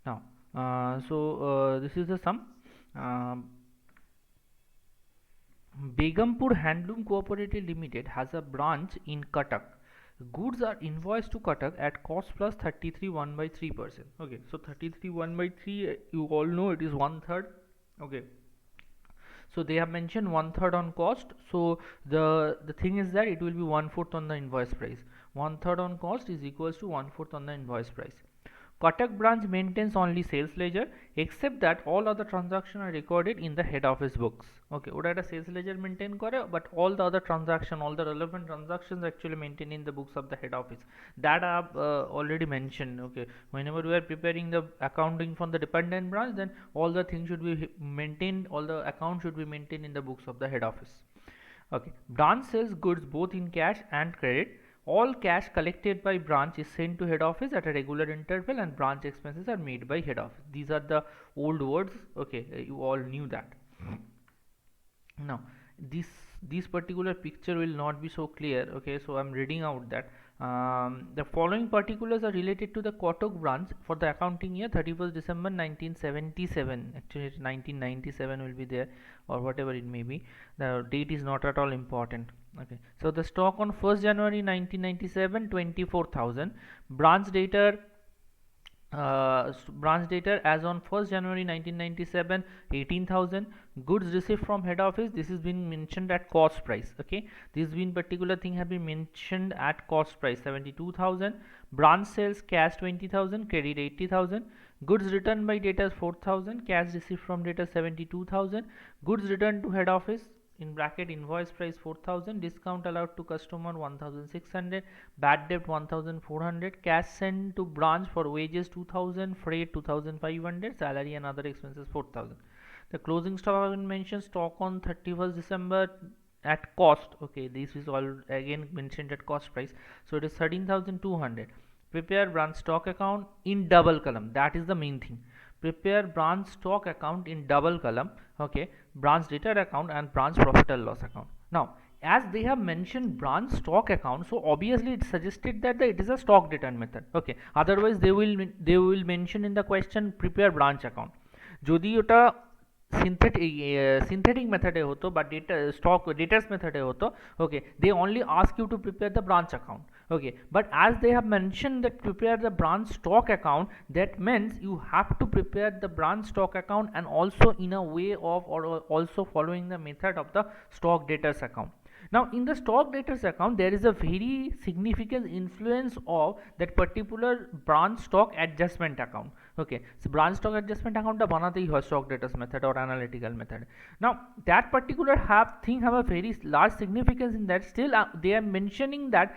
Now, this is the sum. Um, Begumpur Handloom Cooperative Limited has a branch in Cuttack. Goods are invoiced to Cuttack at cost plus 33 1 by 3%. Okay, so 33 1 by 3, you all know it is one third. Okay, so they have mentioned one third on cost. So the thing is that it will be one fourth on the invoice price. One third on cost is equals to one fourth on the invoice price. Kotak branch maintains only sales ledger except that all other transactions are recorded in the head office books. Okay, ওটা একটা sales ledger maintain করে, but all the other transaction, all the relevant transactions actually maintained in the books of the head office. That I have already mentioned. Okay, whenever we are preparing the accounting for the dependent branch, then all the things should be maintained, all the accounts should be maintained in the books of the head office. Okay, branch sells goods both in cash and credit. All cash collected by branch is sent to head office at a regular interval and branch expenses are made by head office. These are the old words. Okay, you all knew that. Now, this this particular picture will not be so clear. Okay, so I'm reading out that the following particulars are related to the Kotak branch for the accounting year 31st December 1977. Actually, it's 1997 will be there, or whatever it may be. The date is not at all important. Okay, so the stock on 1st January 1997, 24,000. Branch data branch data as on 1st January 1997, 18,000. Goods received from head office, this has been mentioned at cost price. Okay, this been particular thing have been mentioned at cost price, 72,000. Branch sales cash 20,000, credit 80,000. Goods returned by data 4,000, cash received from data 72,000. Goods returned to head office in bracket invoice price 4,000, discount allowed to customer 1,600, bad debt 1,400, cash sent to branch for wages 2,000, freight 2,500, salary and other expenses 4,000. The closing stock I will mention stock on 31st December at cost. Okay, this is all again mentioned at cost price, so it is 13,200. Prepare branch stock account in double column, that is the main thing. Prepare branch stock account in double column. Okay, branch debtor account and branch profit and loss account. Now, as they have mentioned branch stock account, so obviously it suggested that it is a stock data method. Okay, otherwise they will mention in the question prepare branch account. যদি ওটা synthetic মেথডে হতো বা data stock ডেটাস মেথডে হতো, okay, they only ask you to prepare the branch account. Okay, but as they have mentioned that prepare the branch stock account, that means you have to prepare the branch stock account and also in a way of, or also following the method of the stock debtors account. Now, in the stock debtors account, there is a very significant influence of that particular branch stock adjustment account. Okay, so branch stock adjustment account banatei hoy stock debtors method or analytical method. Now, that particular have a very large significance in that. Still, they are mentioning that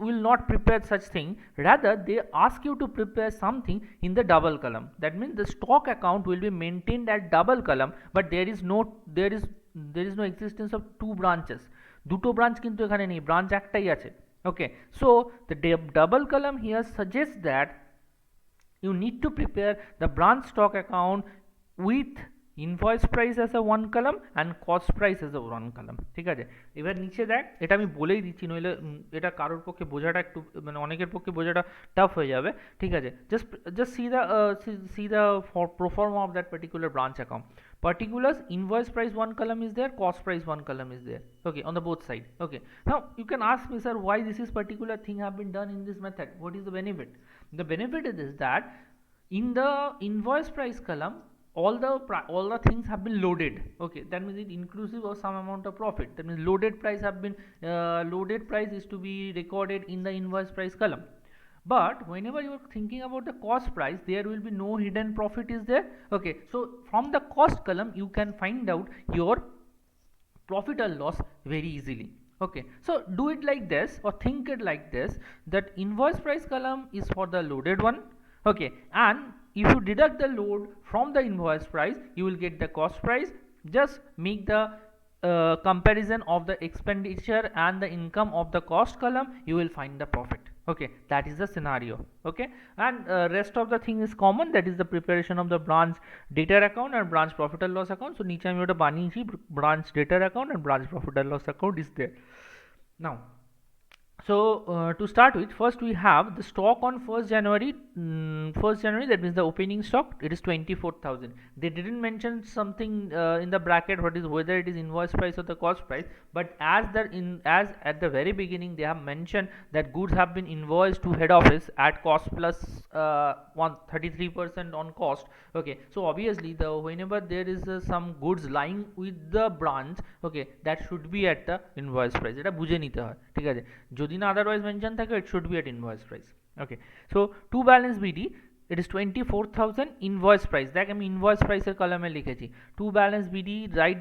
will not prepare such thing. Rather, they ask you to prepare something in the double column. That means the stock account will be maintained at double column, but there is no existence of two branches. দুটো branch কিন্তু এখানে নেই, branch একটাই আছে। Okay, so the double column here suggests that you need to prepare the branch stock account with invoice price as a one column and cost price as a one column. ঠিক আছে, এবার নিচে দেখ, এটা আমি বলেই দিচ্ছি, নইলে এটা কারোর পক্ষে বোঝাটা একটু, মানে অনেকের পক্ষে বোঝাটা টাফ হয়ে যাবে। ঠিক আছে, just see the proforma of that particular branch account. Particulars, invoice price one column is there, cost price one column is there. Okay, on the both side. Okay, now you can ask me, sir, why this is particular thing have been done in this method? What is the benefit? The benefit is that in the invoice price column, all the things have been loaded. Okay, that means it inclusive of some amount of profit. That means loaded price is to be recorded in the invoice price column. But whenever you are thinking about the cost price, there will be no hidden profit is there. Okay, so from the cost column you can find out your profit or loss very easily. Okay, so do it like this or think it like this, that invoice price column is for the loaded one. Okay, and if you deduct the load from the invoice price, you will get the cost price. Just make the comparison of the expenditure and the income of the cost column, you will find the profit. Okay, that is the scenario. Okay, and rest of the thing is common, that is the preparation of the branch debtor account and branch profit and loss account. So niche ami ota baniyechi, branch debtor account and branch profit and loss account is there. Now, So to start with, first we have the stock on 1st January. 1st January, that means the opening stock, it is 24,000. They didn't mention something in the bracket what is, whether it is invoice price or the cost price, but as at the very beginning they have mentioned that goods have been invoiced to head office at cost plus 133% on cost. Okay, so obviously the whenever there is some goods lying with the branch, okay, that should be at the invoice price. এটা বুঝে নিতে হয়, ঠিক আছে? যদি না otherwise mention থাকে, it should be at invoice price. Okay, so to balance BD, it is 24,000 invoice price. দেখ আমি invoice price এর কলামে লিখেছি to balance BD, write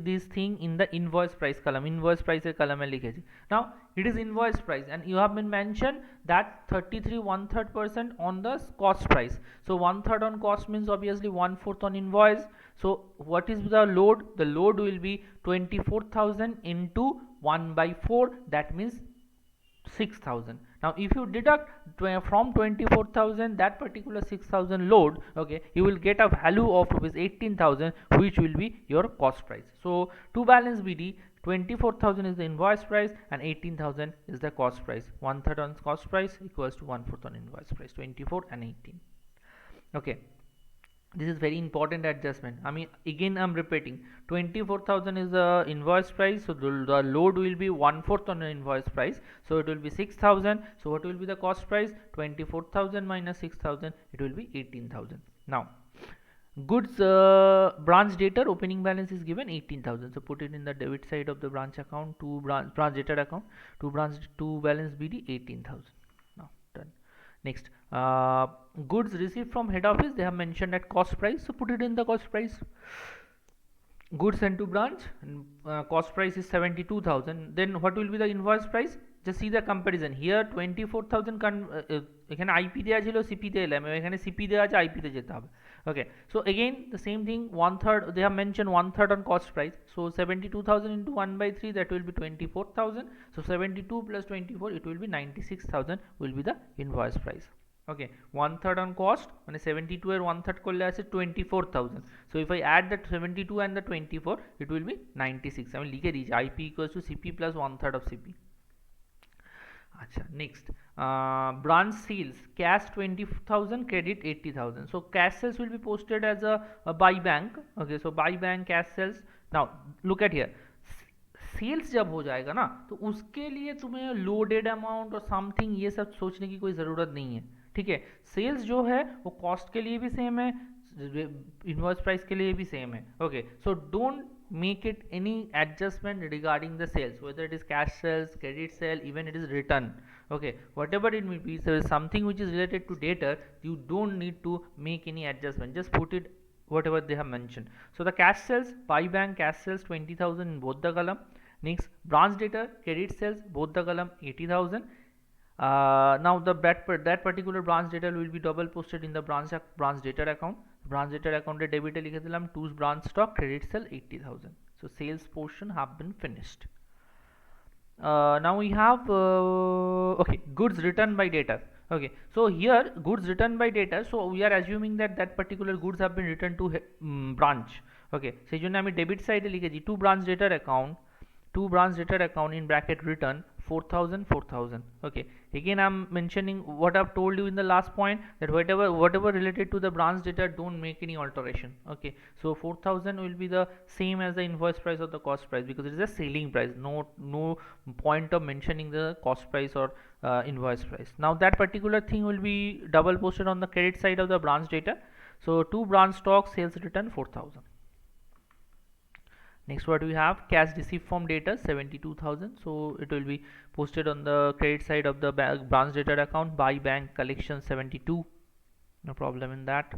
this thing in the invoice price column. invoice price এর কলামে লিখেছি. Now it is invoice price and you have been mentioned that 33 1/3% on the cost price. So 1/3 on cost means obviously 1/4 on invoice. So what is the load? The load will be 24,000 into 1/4, that means 6,000. Now if you deduct from 24,000 that particular 6,000 load, okay, you will get a value of rupees 18,000, which will be your cost price. So to balance BD, 24,000 is the invoice price and 18,000 is the cost price. 1/3 on cost price equals to 1/4 on invoice price, 24 and 18. Okay, this is very important adjustment. I mean, again I'm repeating, 24,000 is the invoice price, so the load will be 1/4 on the invoice price, so it will be 6,000. So what will be the cost price? 24,000 minus 6,000, it will be 18,000. Now goods branch debtor opening balance is given 18,000, so put it in the debit side of the branch account, to branch debtor account, to balance BD 18,000. Now done. Next, goods received from head office, they have mentioned at cost price, so put it in the cost price. Goods sent to branch, cost price is 72,000. Then what will be the invoice price? Just see the comparison here. 24,000 এখানে IP দেওয়া ছিল, সিপিতে এলাম, এখানে CP দেওয়া আছে, আইপিতে যেতে হবে। Okay, so again the same thing, 1/3, they have mentioned 1/3 on cost price, so 72,000 into 1/3, that will be 24,000. So 72 plus 24, it will be 96,000 will be the invoice price. Okay, 1/3 on cost, মানে 72 এর 1/3 করলে আছে 24,000. So if I add that 72 and the 24, it will be 96. আমি লিখে দিয়েছি IP equals to CP plus 1/3 of CP. আচ্ছা, next, branch sales, cash 20,000, credit 80,000. So cash sales will be posted as a by bank. Okay, so by bank cash sales. Now look at here, sales जब हो जाएगा ना, तो उसके लिए तुम्हें loaded amount और समथिंग ये सब सोचने की कोई ज़रूरत नहीं है, ठीक है? सेल्स जो है वो कॉस्ट के लिए भी सेम है, इनवॉइस प्राइस के लिए भी सेम है. Okay, so don't make it any adjustment regarding the sales, whether it is cash sales, credit sale, even it is return. Okay, whatever it may be, so something which is related to data, you don't need to make any adjustment, just put it whatever they have mentioned. So the cash sales, buy bank cash sales 20,000 in both the column. Next, branch data, credit sales, both the column 80,000. Now that particular branch data will be double posted in the branch data account. Branch data account debit লিখে দিলাম, to branch stock credit sale 80,000. So sales portion have been finished. Now we have okay, goods returned by debtor. Okay, so here goods returned by debtor, so we are assuming that that particular goods have been returned to branch. Okay, সেই জন্য আমি debit side লিখেছি to branch debtor account in bracket return 4,000. Okay, again I'm mentioning what I've told you in the last point, that whatever related to the branch data, don't make any alteration. Okay, so 4,000 will be the same as the invoice price or the cost price, because it is a selling price. No point of mentioning the cost price or invoice price. Now that particular thing will be double posted on the credit side of the branch data. So to branch stock sales return 4,000. Next, what we have, cash received from data 72,000, so it will be posted on the credit side of the branch data account. By bank collection 72, no problem in that.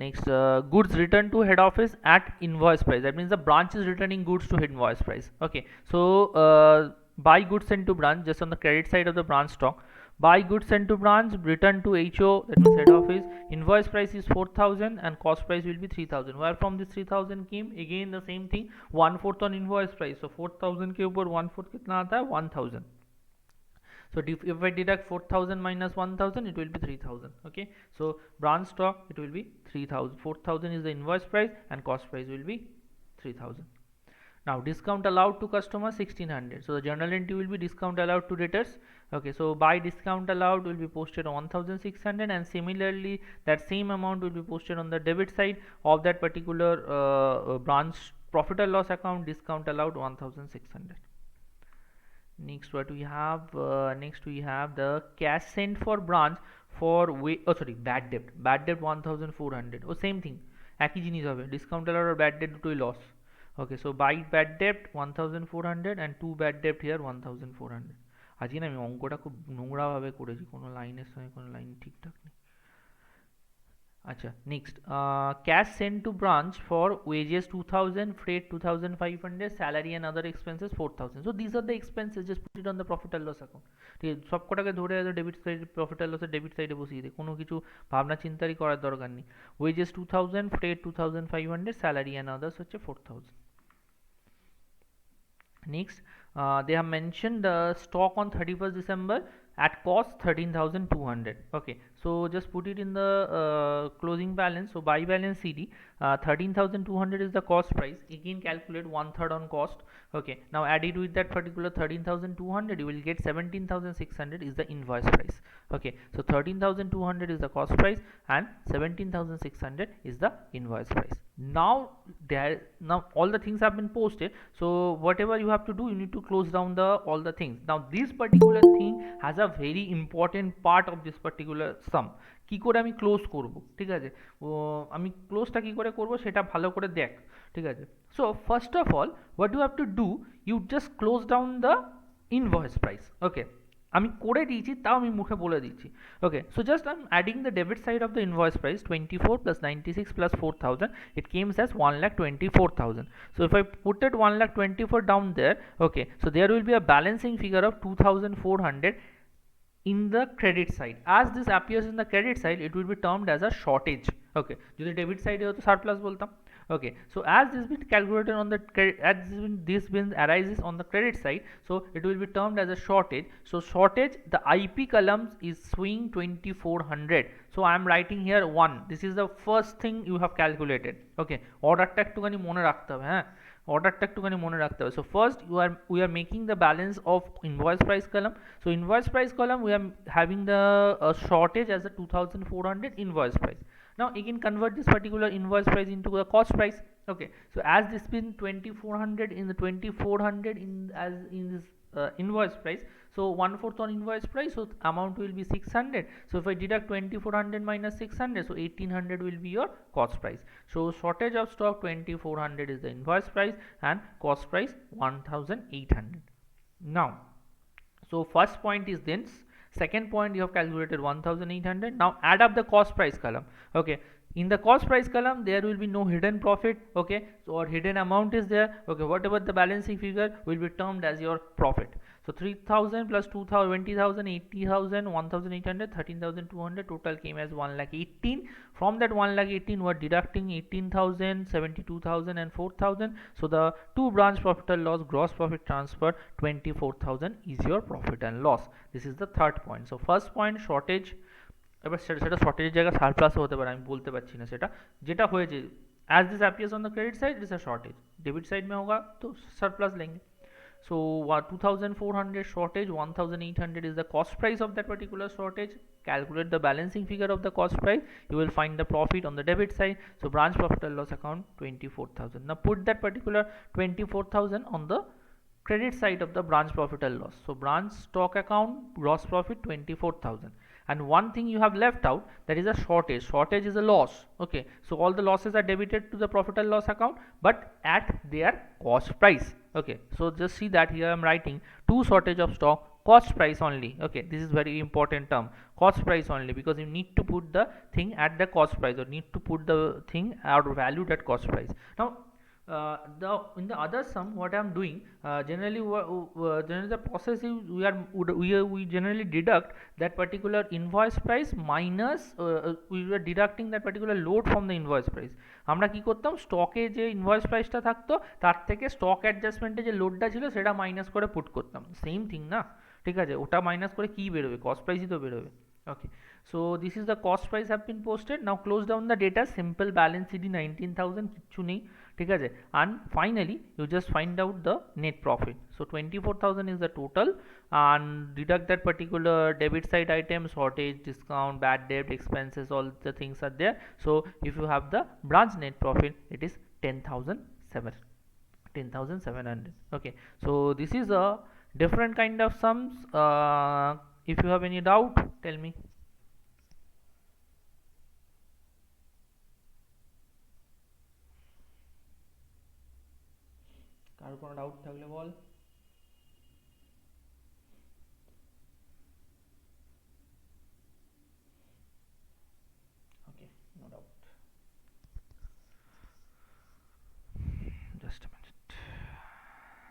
Next, goods returned to head office at invoice price, that means the branch is returning goods to invoice price. Okay, so buy goods sent to branch, just on the credit side of the branch stock. Buy goods sent to branch, return to HO, that means head office. Invoice price is 4,000 and cost price will be 3,000. Where from this 3,000 came? Again the same thing, 1/4 on invoice price. So 4,000 के ऊपर 1/4 कितना आता है? 1,000. So if I deduct 4,000 minus 1,000, it will be 3,000. Okay, so branch stock, it will be 3,000. 4,000 is the invoice price and cost price will be 3,000. Now discount allowed to customers 1600. So the journal entry will be discount allowed to debtors. Okay, so by discount allowed will be posted on 1600, and similarly that same amount will be posted on the debit side of that particular branch profit and loss account, discount allowed 1600. Next what we have, next we have the cash sent for branch for bad debt 1400. Oh, same thing, একই জিনিস হবে, discount allowed or bad debt দুটোই loss. Okay, so by bad debt 1400 and to bad debt here 1400. আজকে না আমি অঙ্কটা খুব নোংরা ভাবে করেছি, কোনো লাইনের সঙ্গে কোনো লাইন ঠিকঠাক নেই। আচ্ছা, next cash sent to branch for wages 2000, freight 2500, salary and other expenses 4000. So these are the expenses, just put it on the profit and loss account. ঠিক আছে, সব কটাকে ধরে ডেবিট সাইড, প্রফিট অ্যান্ড লসের debit সাইডে বসিয়ে দে, কোনো কিছু ভাবনা চিন্তারই করার দরকার নেই। wages 2000, freight 2500, salary and others হচ্ছে 4000. Next, they have mentioned the stock on 31st December at cost 13,200. Okay, so just put it in the closing balance. So by balance CD, 13,200 is the cost price. Again calculate 1/3 on cost. Okay, now add it with that particular 13,200, you will get 17,600 is the invoice price. Okay, so 13,200 is the cost price and 17,600 is the invoice price. Now all the things have been posted, so whatever you have to do, you need to close down all the things. Now this particular thing has a very important part of this particular sum. কি করে আমি close করব, ঠিক আছে, আমি ক্লোজটা কি করে করব সেটা ভালো করে দেখ, ঠিক আছে। So first of all what you have to do, you just close down the invoice price. Okay, আমি করে দিয়েছি, তাও আমি মুখে বলে দিচ্ছি। Okay, so just I am adding the debit side of the invoice price 24 plus 96 plus 4000, it came as 1,24,000. So if I put it 1,24,000 down there, okay, so there will be a balancing figure of 2,400 in the credit side. As this appears in the credit side, it will be termed as a shortage. Okay, যদি debit সাইডে হতো surplus বলতাম। Okay, so as this been calculated on the this been arises on the credit side, so it will be termed as a shortage. So shortage, the IP columns is showing 2400, so I am writing here 1. This is the first thing you have calculated. Okay, অর্ডারটা একটুখানি মনে রাখতে হবে, হ্যাঁ, অর্ডারটা একটুখানি মনে রাখতে হবে। So first we are making the balance of invoice price column. So invoice price column, we are having the shortage as the 2400 invoice price. Now again convert this particular invoice price into the cost price. Okay, so as this been 2400 in the 2400 in this invoice price, so 1/4 on invoice price, so amount will be 600. So if I deduct 2400 minus 600, so 1800 will be your cost price. So shortage of stock 2400 is the invoice price and cost price 1800. Now, so first point is this, second point you have calculated 1800. Now add up the cost price column. Okay, in the cost price column there will be no hidden profit, okay, so or hidden amount is there. Okay, whatever the balancing figure will be termed as your profit. So 3000 plus 2000, 20,000, 80,000, 1800, 13,200, total came as 1,18,000. From that 1,18,000 we are deducting 18,000, 72,000 and 4,000. So the two branch profit and loss, gross profit transfer 24,000 is your profit and loss. This is the third point. So first point shortage, এবার সেটা শর্টেজের জায়গায় সারপ্লাসও হতে পারে, আমি বলতে পারছি না সেটা, যেটা হয়েছে as this appears on the credit side it is a shortage, debit side में होगा तो surplus लेंगे। So 2400 shortage, 1800 is the cost price of that particular shortage. Calculate the balancing figure of the cost price, you will find the profit on the debit side. So branch profit and loss account 24,000. Now put that particular 24,000 on the credit side of the branch profit and loss. So branch stock account, gross profit 24,000. And one thing you have left out, that is a shortage. Shortage is a loss. Okay, so all the losses are debited to the profit and loss account, but at their cost price. Okay, so just see that here I am writing to shortage of stock, cost price only. Okay, this is very important term, cost price only, because you need to put the thing at the cost price, or need to put the thing or valued at cost price. Now in the other sum what I am doing, generally the process is we generally deduct that particular invoice price minus we are deducting that particular load from the invoice price. আমরা কি করতাম, স্টকে যে invoice প্রাইসটা থাকতো তার থেকে stock অ্যাডজাস্টমেন্টে যে লোডটা ছিল সেটা মাইনাস করে পুট করতাম, সেম থিং না, ঠিক আছে, ওটা মাইনাস করে কি বেরোবে, কস্ট প্রাইসই তো বেরোবে। ওকে, So this is the cost price have been posted. Now close down the data, simple balance sheet 19,000 কিচ্ছু নেই, ঠিক আছে, and finally you just find out the net profit. So 24,000 is the total, and deduct that particular debit side item, shortage, discount, bad debt, expenses, all the things are there. So if you have the branch net profit, it is 10,700. Okay, so this is a different kind of sums. If you have any doubt, tell me. কারো কোনো doubt থাকলে বল।